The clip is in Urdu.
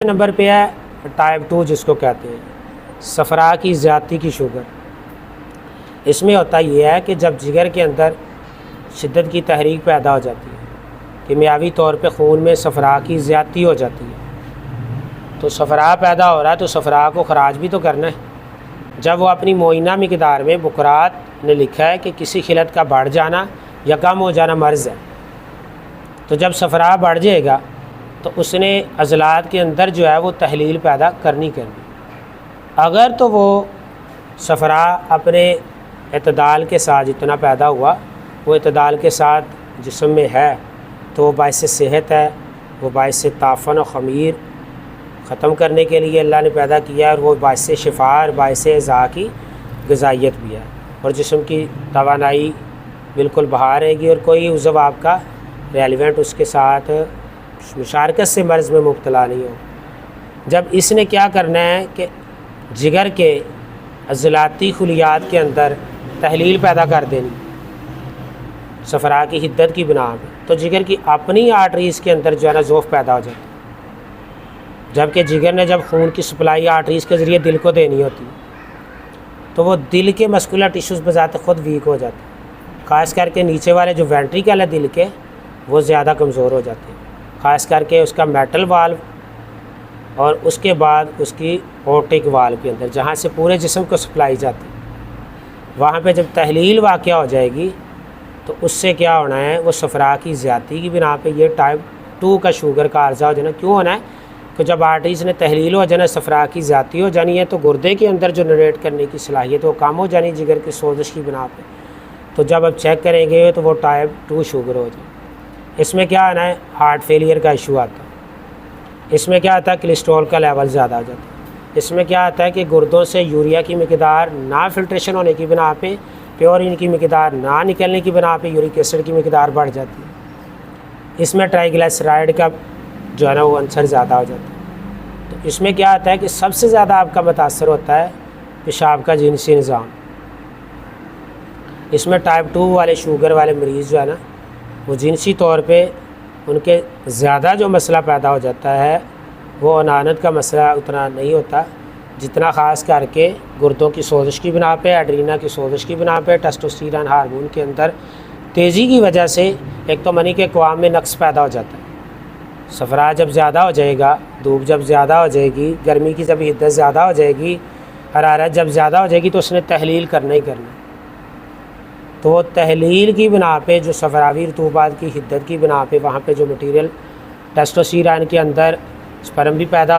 نمبر پہ ہے ٹائپ 2 جس کو کہتے ہیں صفرا کی زیادتی کی شوگر۔ اس میں ہوتا یہ ہے کہ جب جگر کے اندر شدت کی تحریک پیدا ہو جاتی ہے، کیمیاوی طور پہ خون میں صفرا کی زیادتی ہو جاتی ہے، تو صفرا پیدا ہو رہا ہے تو صفرا کو خراج بھی تو کرنا ہے۔ جب وہ اپنی معینہ مقدار میں بکرات نے لکھا ہے کہ کسی خلت کا بڑھ جانا یا کم ہو جانا مرض ہے، تو جب صفرا بڑھ جائے گا تو اس نے عضلات کے اندر جو ہے وہ تحلیل پیدا کرنی۔ اگر تو وہ صفرا اپنے اعتدال کے ساتھ جتنا پیدا ہوا وہ اعتدال کے ساتھ جسم میں ہے تو وہ باعث صحت ہے، وہ باعث تعفن و خمیر ختم کرنے کے لیے اللہ نے پیدا کیا ہے، اور وہ باعث شفا اور باعث اعضاء کی غذائیت بھی ہے، اور جسم کی توانائی بالکل بحال رہے گی اور کوئی عضو آپ کا ریلیونٹ اس کے ساتھ مشارکت سے مرض میں مبتلا نہیں ہو۔ جب اس نے کیا کرنا ہے کہ جگر کے عضلاتی خلیات کے اندر تحلیل پیدا کر دینی صفرا کی حدت کی بنا پہ، تو جگر کی اپنی آرٹریز کے اندر جو ہے نا ضعف پیدا ہو جاتا ہے، جبکہ جگر نے جب خون کی سپلائی آرٹریز کے ذریعے دل کو دینی ہوتی تو وہ دل کے مسکولر ٹیشوز بذات خود ویک ہو جاتے ہیں، خاص کر کے نیچے والے جو وینٹریکل ہے دل کے وہ زیادہ کمزور ہو جاتے ہیں، خاص کر کے اس کا میٹل والو اور اس کے بعد اس کی اورٹک والو کے اندر جہاں سے پورے جسم کو سپلائی جاتی ہے، وہاں پہ جب تحلیل واقع ہو جائے گی تو اس سے کیا ہونا ہے، وہ صفرا کی زیادتی کی بنا پہ یہ ٹائپ 2 کا شوگر کا عرضہ ہو جانا۔ کیوں ہونا ہے کہ جب آرٹریز نے تحلیل ہو جانا، صفرا کی زیادتی ہو جانی ہے تو گردے کے اندر جو نریٹ کرنے کی صلاحیت وہ کم ہو جانی جگر کی سوزش کی بنا پہ، تو جب اب چیک کریں گے تو وہ ٹائپ 2 شوگر ہو جائے۔ اس میں کیا آنا ہے، ہارٹ فیلئر کا ایشو آتا ہے، اس میں کیا آتا ہے کولیسٹرول کا لیول زیادہ ہو جاتا ہے، اس میں کیا آتا ہے کہ گردوں سے یوریا کی مقدار نہ فلٹریشن ہونے کی بنا پہ، پیورین کی مقدار نہ نکلنے کی بنا پہ یورک ایسڈ کی مقدار بڑھ جاتی ہے، اس میں ٹرائیگلائسرائڈ کا جو ہے نا وہ عنصر زیادہ ہو جاتا ہے۔ تو اس میں کیا آتا ہے کہ سب سے زیادہ آپ کا متاثر ہوتا ہے پیشاب کا جنسی نظام۔ اس میں ٹائپ 2 والے شوگر والے مریض جو ہے نا وہ جنسی طور پہ ان کے زیادہ جو مسئلہ پیدا ہو جاتا ہے وہ انانت کا مسئلہ اتنا نہیں ہوتا جتنا خاص کر کے گردوں کی سوزش کی بنا پہ، ایڈرینا کی سوزش کی بنا پہ، ٹیسٹوسٹیرون ہارمون کے اندر تیزی کی وجہ سے ایک تو منی کے اقوام میں نقص پیدا ہو جاتا ہے۔ صفرا جب زیادہ ہو جائے گا، دھوپ جب زیادہ ہو جائے گی، گرمی کی جب حدت زیادہ ہو جائے گی، حرارت جب زیادہ ہو جائے گی تو اس نے تحلیل کرنا ہی کرنا، تو وہ تحلیل کی بنا پہ جو صفراوی رطوبات کی حدت کی بنا پہ وہاں پہ جو مٹیریل ٹیسٹوسٹیرون کے اندر سپرم بھی پیدا